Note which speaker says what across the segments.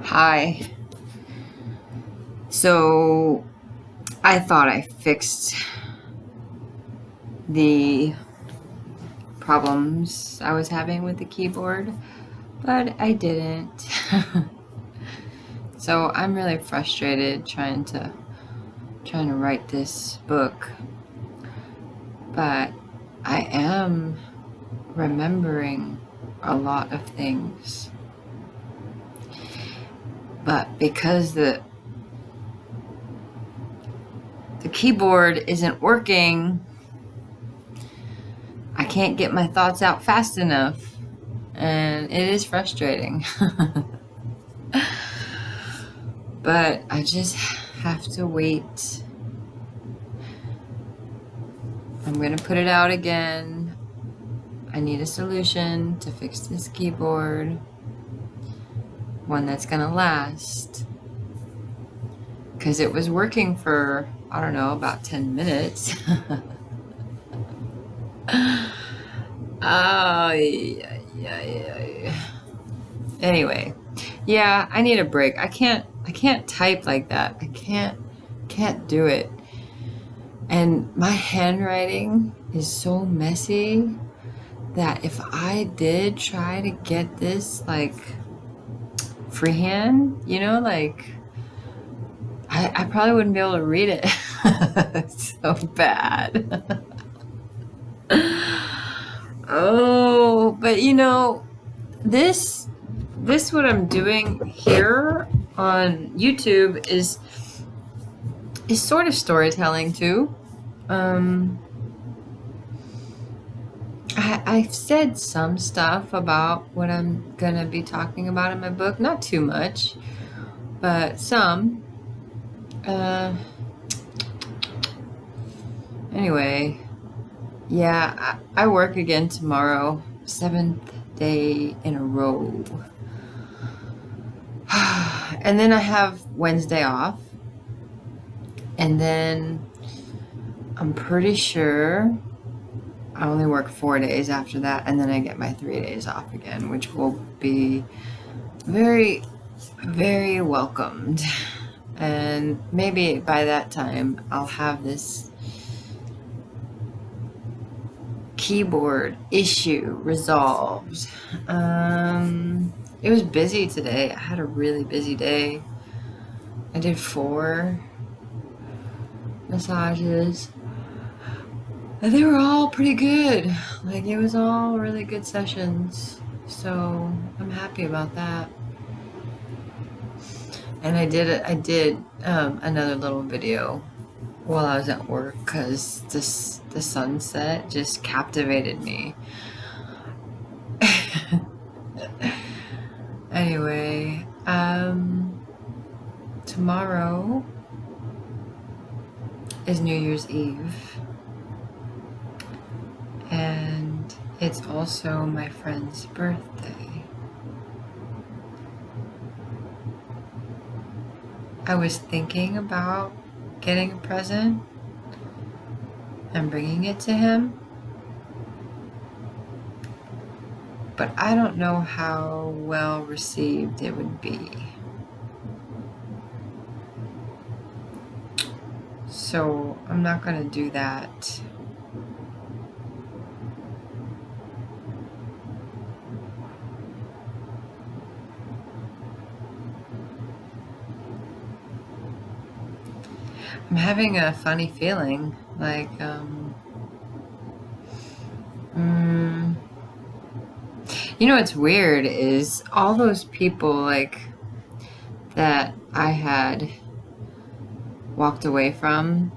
Speaker 1: Hi. So I thought I fixed the problems I was having with the keyboard, but I didn't. So I'm really frustrated trying to write this book, but I am remembering a lot of things. But because the keyboard isn't working, I can't get my thoughts out fast enough, and it is frustrating. But I just have to wait. I'm gonna put it out again. I need a solution to fix this keyboard, one that's gonna last, because it was working for, I don't know, about 10 minutes. Anyway, yeah, I need a break. I can't type like that. I can't do it. And my handwriting is so messy that if I did try to get this like freehand, I probably wouldn't be able to read it. It's so bad. Oh, but this what I'm doing here on YouTube is sort of storytelling too. I've said some stuff about what I'm gonna be talking about in my book, not too much, but some. Anyway, yeah, I work again tomorrow, 7th day in a row. And then I have Wednesday off. And then I'm pretty sure I only work 4 days after that, and then I get my 3 days off again, which will be very, very welcomed. And maybe by that time I'll have this keyboard issue resolved. It was busy today. I had a really busy day. I did 4 massages. And they were all pretty good. Like, it was all really good sessions. So I'm happy about that. And I did another little video while I was at work because the sunset just captivated me. Anyway, tomorrow is New Year's Eve, and it's also my friend's birthday. I was thinking about getting a present and bringing it to him, but I don't know how well received it would be. So I'm not gonna do that. I'm having a funny feeling, like, what's weird is all those people, like, that I had walked away from,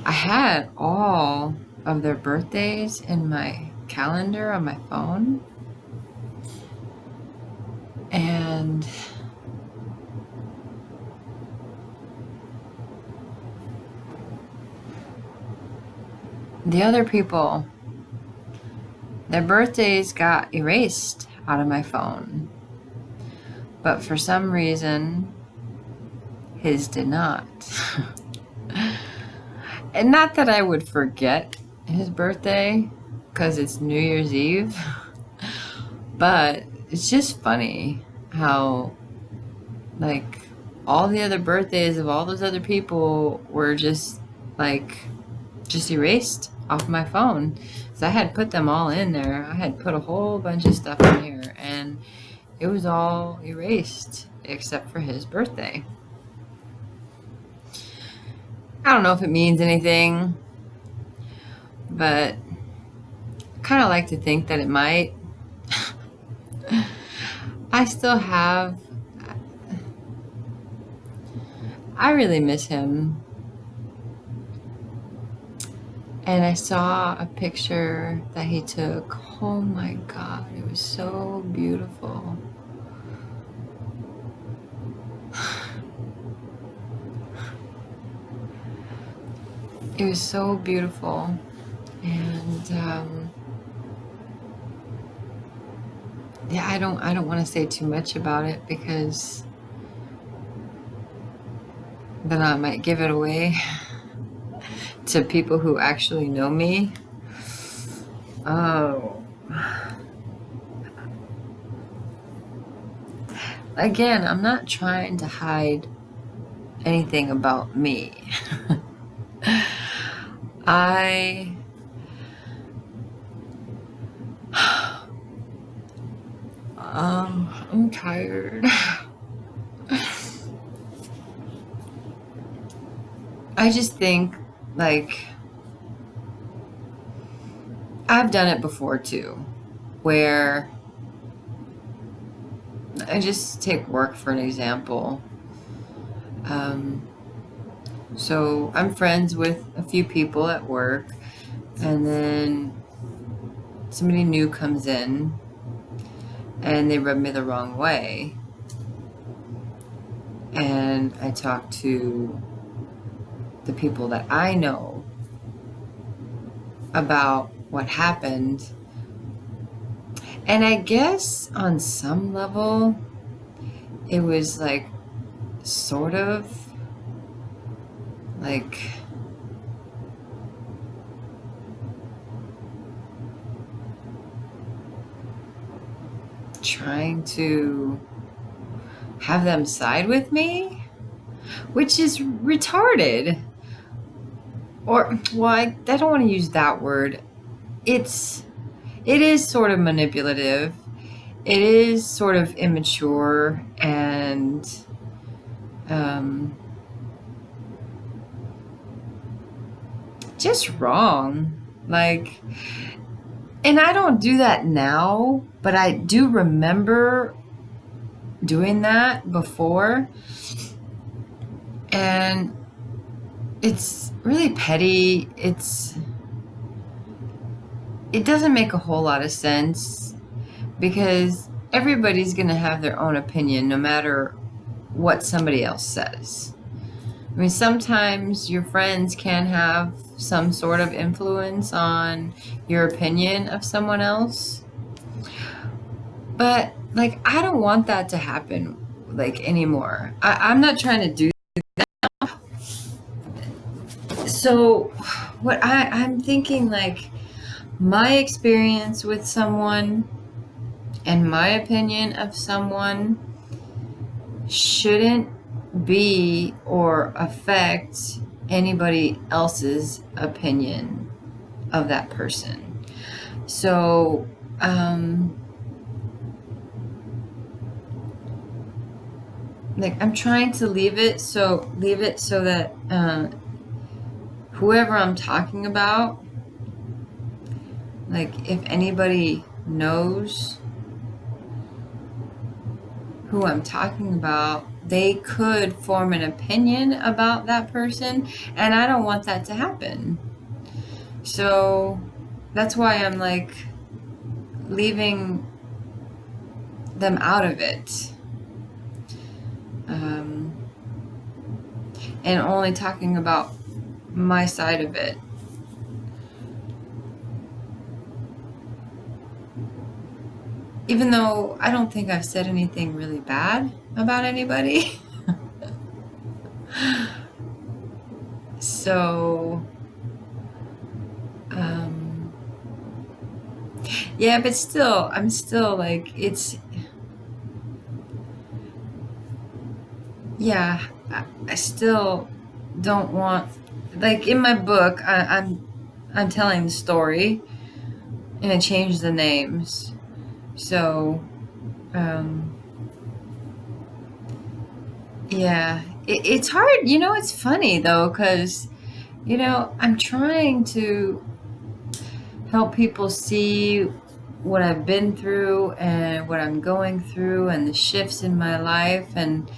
Speaker 1: I had all of their birthdays in my calendar on my phone, and the other people, their birthdays got erased out of my phone, but for some reason his did not. And not that I would forget his birthday because it's New Year's Eve, but it's just funny how, like, all the other birthdays of all those other people were just, like, just erased off my phone. So I had put them all in there. I had put a whole bunch of stuff in here, and it was all erased except for his birthday. I don't know if it means anything, but I kind of like to think that it might. I still have, I really miss him. And I saw a picture that he took. Oh my God, it was so beautiful. It was so beautiful. And yeah, I don't want to say too much about it because then I might give it away to people who actually know me. Oh. Again, I'm not trying to hide anything about me. I'm tired. I just think, like, I've done it before too, where I just take work for an example. So I'm friends with a few people at work, and then somebody new comes in and they rub me the wrong way. And I talk to the people that I know about what happened. And I guess on some level, it was like sort of like trying to have them side with me, which is retarded. Or, well, I don't want to use that word. It is sort of manipulative. It is sort of immature and just wrong. Like, and I don't do that now, but I do remember doing that before. And it's really petty. It doesn't make a whole lot of sense because everybody's going to have their own opinion no matter what somebody else says. I mean, sometimes your friends can have some sort of influence on your opinion of someone else. But, like, I don't want that to happen, like, anymore. I'm not trying to do that. So, what I'm thinking, like, my experience with someone and my opinion of someone shouldn't be or affect anybody else's opinion of that person. So, like, I'm trying to leave it so that whoever I'm talking about, like, if anybody knows who I'm talking about, they could form an opinion about that person, and I don't want that to happen. So that's why I'm, like, leaving them out of it, and only talking about my side of it. Even though I don't think I've said anything really bad about anybody. So, yeah, but still, I'm still, like, yeah, I still don't want, like in my book, I'm telling the story, and I changed the names. So, um, yeah, it's hard. It's funny though, because I'm trying to help people see what I've been through and what I'm going through and the shifts in my life, and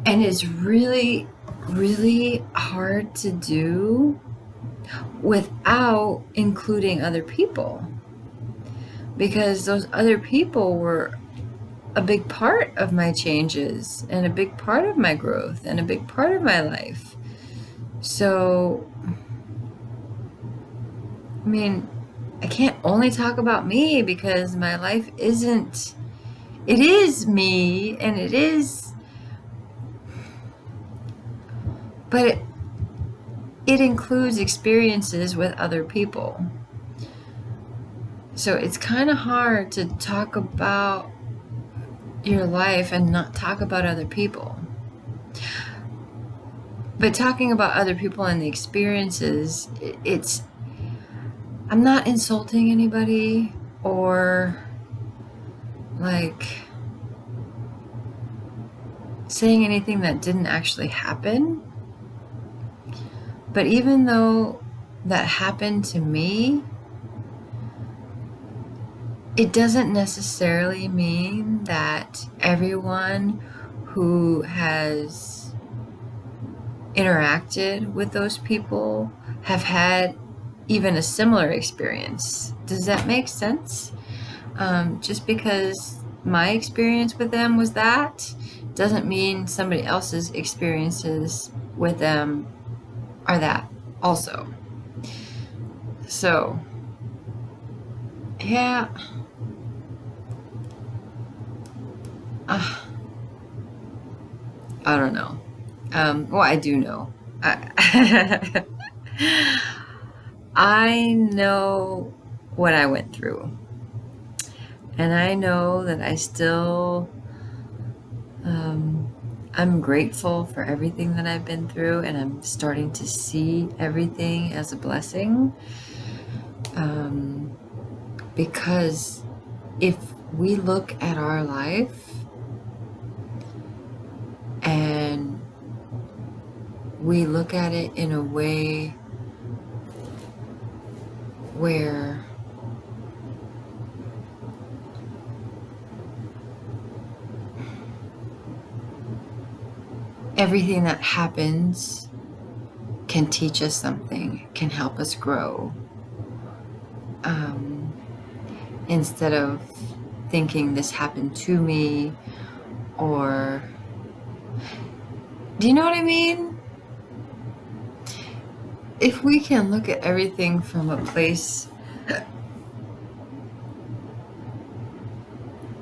Speaker 1: it's really, really hard to do without including other people, because those other people were a big part of my changes and a big part of my growth and a big part of my life. So, I mean, I can't only talk about me, because my life isn't, it is me, and it is, but it includes experiences with other people. So it's kind of hard to talk about your life and not talk about other people. But talking about other people and the experiences, I'm not insulting anybody or like saying anything that didn't actually happen. But even though that happened to me, it doesn't necessarily mean that everyone who has interacted with those people have had even a similar experience. Does that make sense? Just because my experience with them was that doesn't mean somebody else's experiences with them are that also. So, yeah. I don't know. Well, I do know. I know what I went through. And I know that I still, I'm grateful for everything that I've been through, and I'm starting to see everything as a blessing. Because if we look at our life and we look at it in a way where everything that happens can teach us something, can help us grow, instead of thinking this happened to me, or, do you know what I mean? If we can look at everything from a place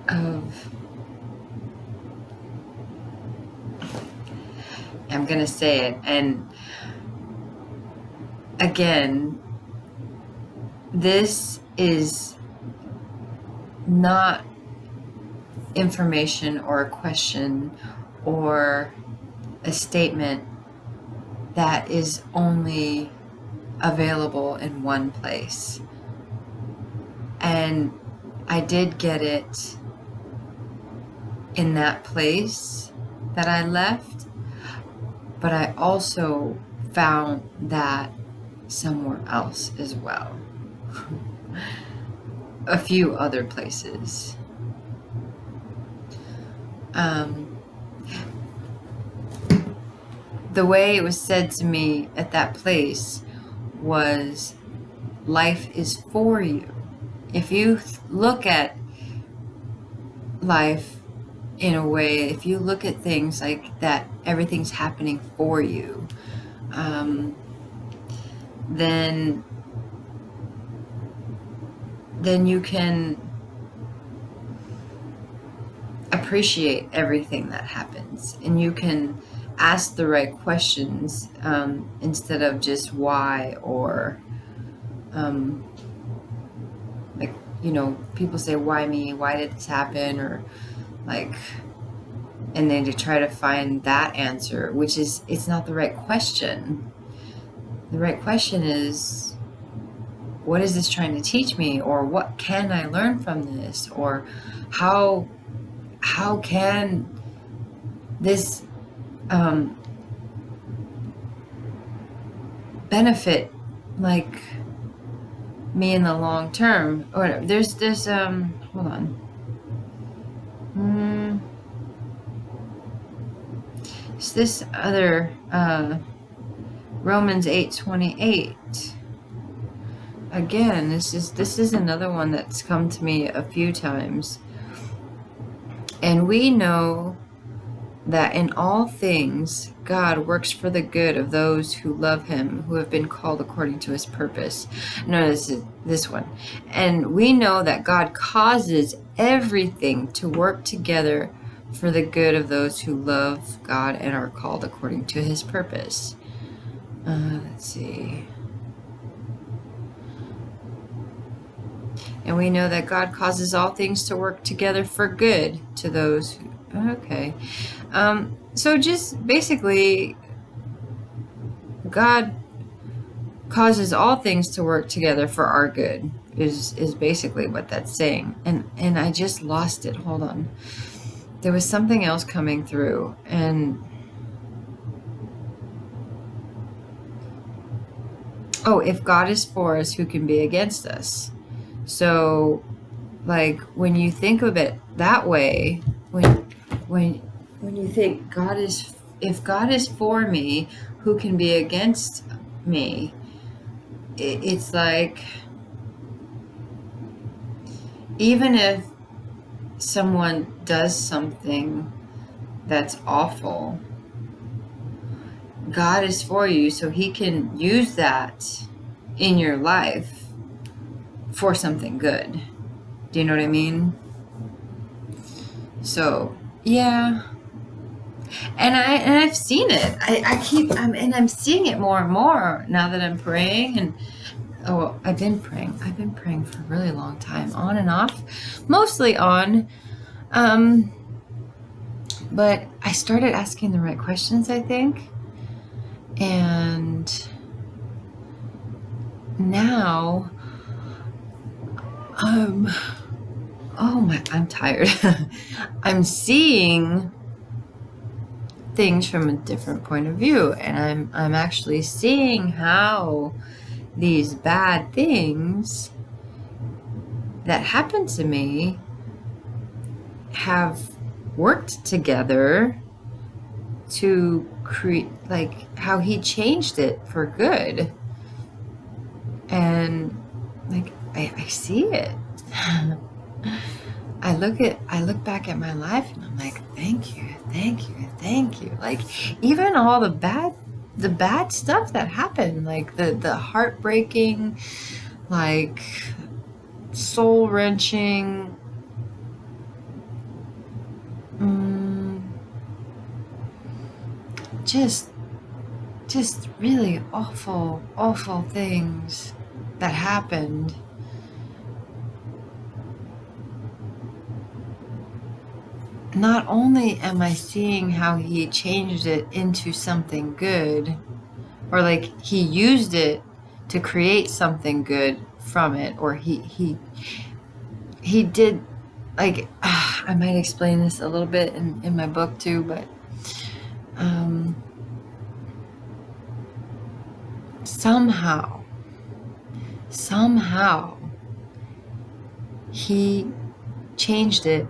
Speaker 1: of, I'm gonna say it, and again, this is not information or a question or a statement that is only available in one place. And I did get it in that place that I left, but I also found that somewhere else as well. A few other places. The way it was said to me at that place was, life is for you. If you look at life in a way, if you look at things like that, everything's happening for you, then you can appreciate everything that happens, and you can ask the right questions, instead of just why, or like, people say, why me, why did this happen, or like, and then to try to find that answer, which is, it's not the right question. The right question is, what is this trying to teach me? Or what can I learn from this? Or how can this benefit like me in the long term? Or there's this hold on. It's this other Romans 8:28. Again, this is another one that's come to me a few times. And we know that in all things God works for the good of those who love him, who have been called according to his purpose. No, this is this one. And we know that God causes everything to work together for the good of those who love God and are called according to his purpose. Let's see. And we know that God causes all things to work together for good to those who... Okay. So just basically, God causes all things to work together for our good is basically what that's saying. And I just lost it. Hold on. There was something else coming through, and oh, if God is for us, who can be against us? So, like, when you think of it that way, when you think if God is for me, who can be against me? It's like, even if someone does something that's awful, God is for you, so he can use that in your life for something good. Do you know what I mean? So, yeah. And I've seen it. I'm seeing it more and more now that I'm praying. And I've been praying for a really long time, on and off, mostly on. But I started asking the right questions, I think. And now, I'm tired. I'm seeing things from a different point of view, and I'm actually seeing how these bad things that happened to me have worked together to create, like, how he changed it for good. And like, I see it. I look back at my life and I'm like, thank you. Like, even all the bad stuff that happened, like the heartbreaking, like soul wrenching, just really awful things that happened. Not only am I seeing how he changed it into something good, or like he used it to create something good from it, or he did, like, I might explain this a little bit in my book too, but somehow he changed it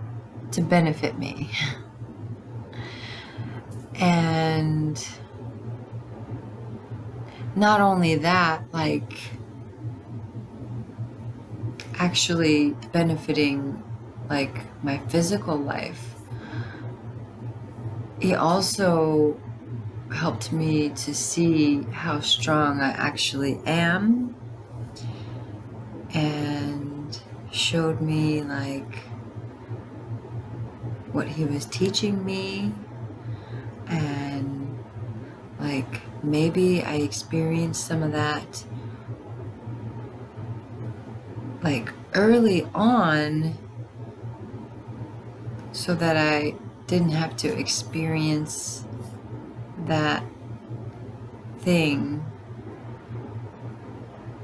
Speaker 1: to benefit me. And not only that, like, actually benefiting, like, my physical life, he also helped me to see how strong I actually am, and showed me, like, what he was teaching me. And like, maybe I experienced some of that like early on, so that I didn't have to experience that thing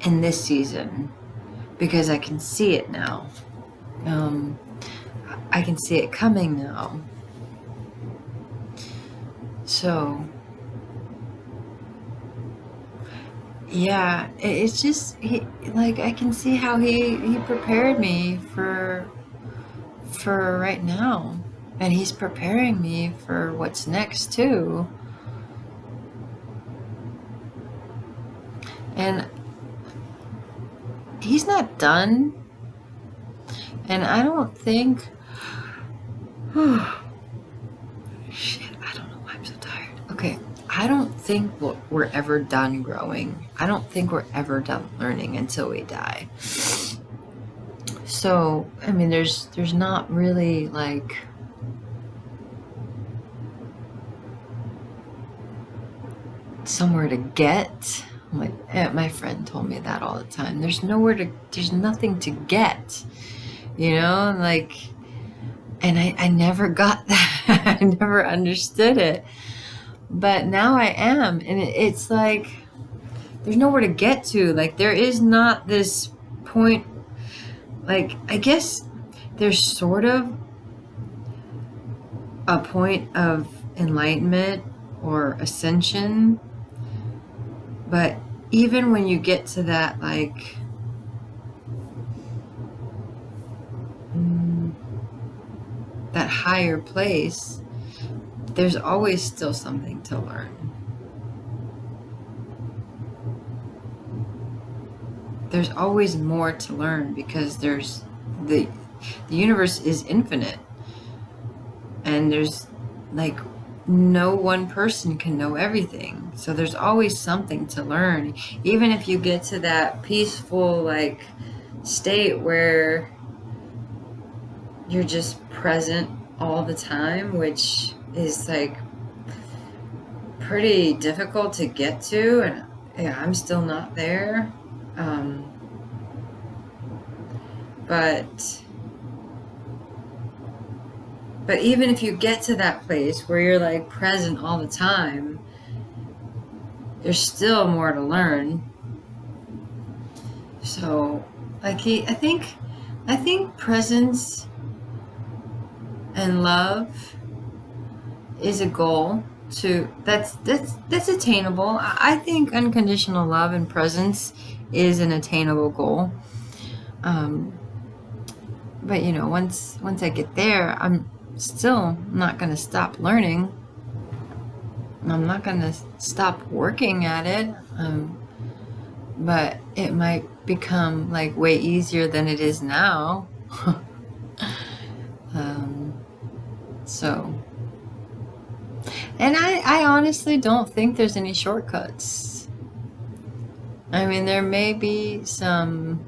Speaker 1: in this season, because I can see it now. I can see it coming now. So yeah, it's just I can see how he prepared me for right now, and he's preparing me for what's next too. And he's not done. And I don't think shit, I don't know why I'm so tired. Okay, I don't think we're ever done growing. I don't think we're ever done learning until we die. So, I mean, there's not really like somewhere to get. My friend told me that all the time. There's nothing to get, you know, like, and I never got that. I never understood it. But now I am, and it's like there's nowhere to get to. Like, there is not this point. Like, I guess there's sort of a point of enlightenment or ascension, but even when you get to that, like, that higher place, there's always still something to learn. There's always more to learn, because there's the universe is infinite, and there's like no one person can know everything. So there's always something to learn. Even if you get to that peaceful like state where you're just present all the time, which is like pretty difficult to get to, and yeah, I'm still not there. But even if you get to that place where you're like present all the time, there's still more to learn. So like I think presence and love is a goal that's attainable. I think unconditional love and presence is an attainable goal. But you know, once I get there, I'm still not going to stop learning. I'm not going to stop working at it. But it might become like way easier than it is now. So, and I honestly don't think there's any shortcuts. I mean, there may be some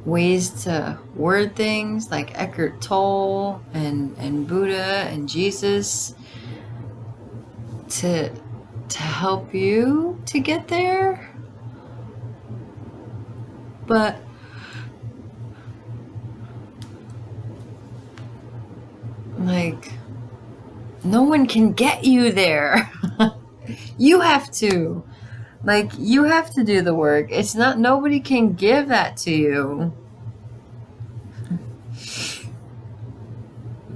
Speaker 1: ways to word things like Eckhart Tolle and Buddha and Jesus to help you to get there. But like, no one can get you there. You have to. Like, you have to do the work. It's not, nobody can give that to you.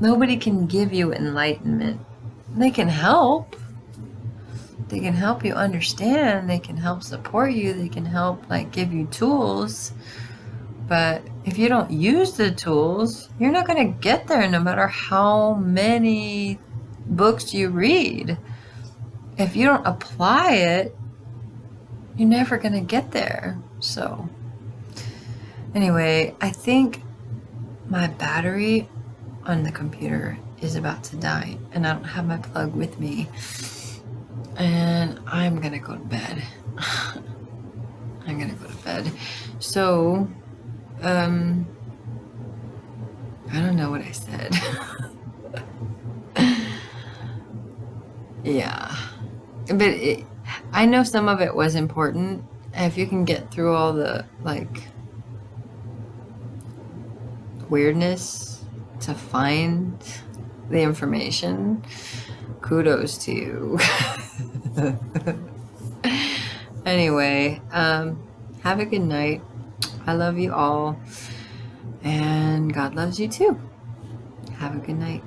Speaker 1: Nobody can give you enlightenment. They can help. They can help you understand. They can help support you. They can help, like, give you tools. But if you don't use the tools, you're not going to get there no matter how many books you read. If you don't apply it, you're never going to get there. So anyway, I think my battery on the computer is about to die, and I don't have my plug with me, and I'm going to go to bed. I'm going to go to bed. So, I don't know what I said. Yeah. But I know some of it was important. If you can get through all the, like, weirdness to find the information, kudos to you. Anyway, have a good night. I love you all, and God loves you too. Have a good night.